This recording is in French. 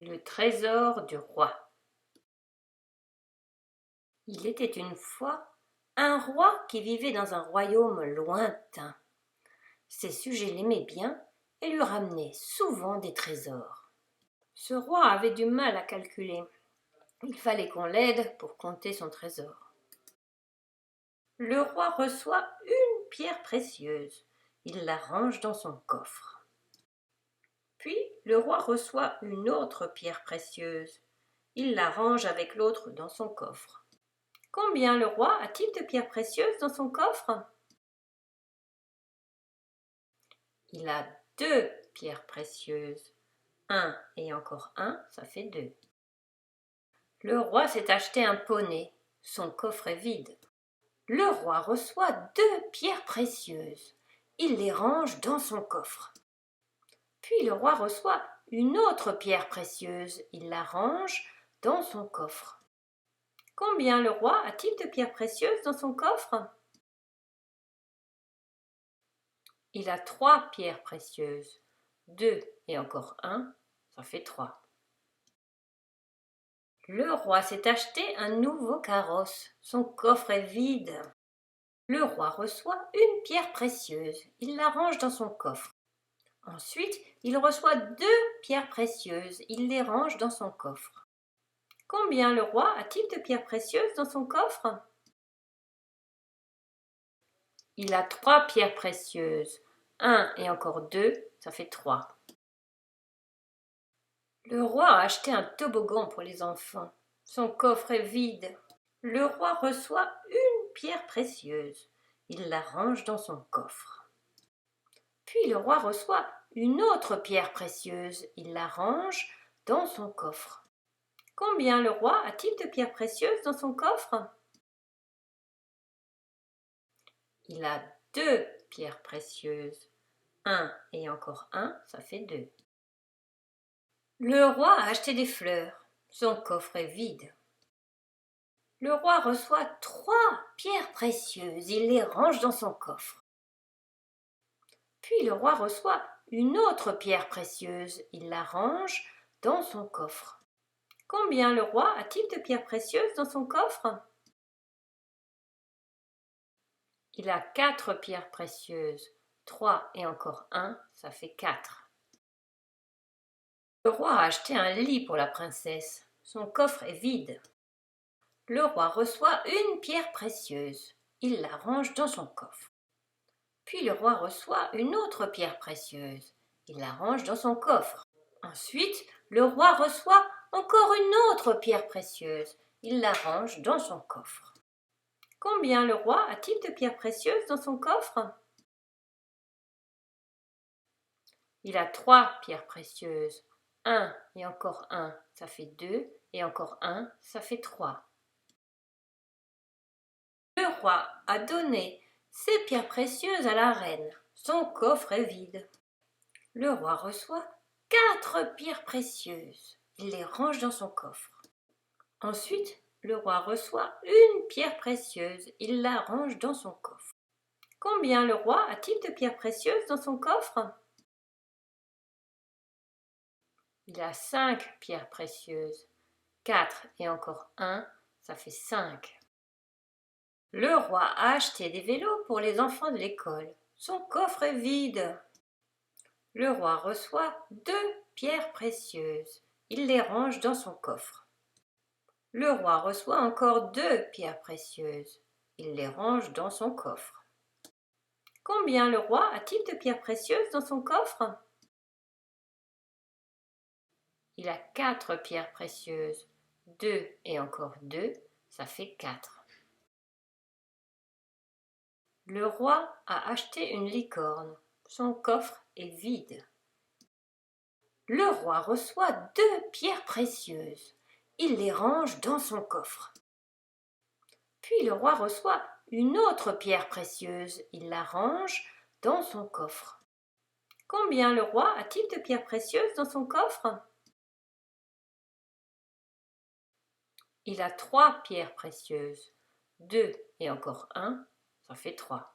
Le trésor du roi. Il était une fois un roi qui vivait dans un royaume lointain. Ses sujets l'aimaient bien et lui ramenaient souvent des trésors. Ce roi avait du mal à calculer. Il fallait qu'on l'aide pour compter son trésor. Le roi reçoit une pierre précieuse. Il la range dans son coffre. Puis le roi reçoit une autre pierre précieuse. Il la range avec l'autre dans son coffre. Combien le roi a-t-il de pierres précieuses dans son coffre? Il a 2 pierres précieuses. 1 et encore 1, ça fait 2. Le roi s'est acheté un poney. Son coffre est vide. Le roi reçoit 2 pierres précieuses. Il les range dans son coffre. Puis le roi reçoit une autre pierre précieuse. Il la range dans son coffre. Combien le roi a-t-il de pierres précieuses dans son coffre? Il a 3 pierres précieuses. 2 et encore 1, ça fait 3. Le roi s'est acheté un nouveau carrosse. Son coffre est vide. Le roi reçoit une pierre précieuse. Il la range dans son coffre. Ensuite, il reçoit 2 pierres précieuses. Il les range dans son coffre. Combien le roi a-t-il de pierres précieuses dans son coffre? Il a 3 pierres précieuses. 1 et encore 2, ça fait 3. Le roi a acheté un toboggan pour les enfants. Son coffre est vide. Le roi reçoit une pierre précieuse. Il la range dans son coffre. Puis le roi reçoit une autre pierre précieuse. Il la range dans son coffre. Combien le roi a-t-il de pierres précieuses dans son coffre? Il a 2 pierres précieuses. 1 et encore 1, ça fait 2. Le roi a acheté des fleurs. Son coffre est vide. Le roi reçoit 3 pierres précieuses. Il les range dans son coffre. Puis le roi reçoit une autre pierre précieuse. Il la range dans son coffre. Combien le roi a-t-il de pierres précieuses dans son coffre? Il a 4 pierres précieuses. 3 et encore 1, ça fait 4. Le roi a acheté un lit pour la princesse. Son coffre est vide. Le roi reçoit une pierre précieuse. Il la range dans son coffre. Puis le roi reçoit une autre pierre précieuse. Il la range dans son coffre. Ensuite, le roi reçoit encore une autre pierre précieuse. Il la range dans son coffre. Combien le roi a-t-il de pierres précieuses dans son coffre? Il a 3 pierres précieuses. 1 et encore 1, ça fait 2. Et encore 1, ça fait 3. Le roi a donné ses pierres précieuses à la reine. Son coffre est vide. Le roi reçoit 4 pierres précieuses. Il les range dans son coffre. Ensuite, le roi reçoit une pierre précieuse. Il la range dans son coffre. Combien le roi a-t-il de pierres précieuses dans son coffre? Il a 5 pierres précieuses. 4 et encore 1, ça fait 5. Le roi a acheté des vélos pour les enfants de l'école. Son coffre est vide. Le roi reçoit 2 pierres précieuses. Il les range dans son coffre. Le roi reçoit encore 2 pierres précieuses. Il les range dans son coffre. Combien le roi a-t-il de pierres précieuses dans son coffre? Il a 4 pierres précieuses. 2 et encore 2, ça fait 4. Le roi a acheté une licorne. Son coffre est vide. Le roi reçoit 2 pierres précieuses. Il les range dans son coffre. Puis le roi reçoit une autre pierre précieuse. Il la range dans son coffre. Combien le roi a-t-il de pierres précieuses dans son coffre? Il a 3 pierres précieuses. 2 et encore 1, ça fait 3.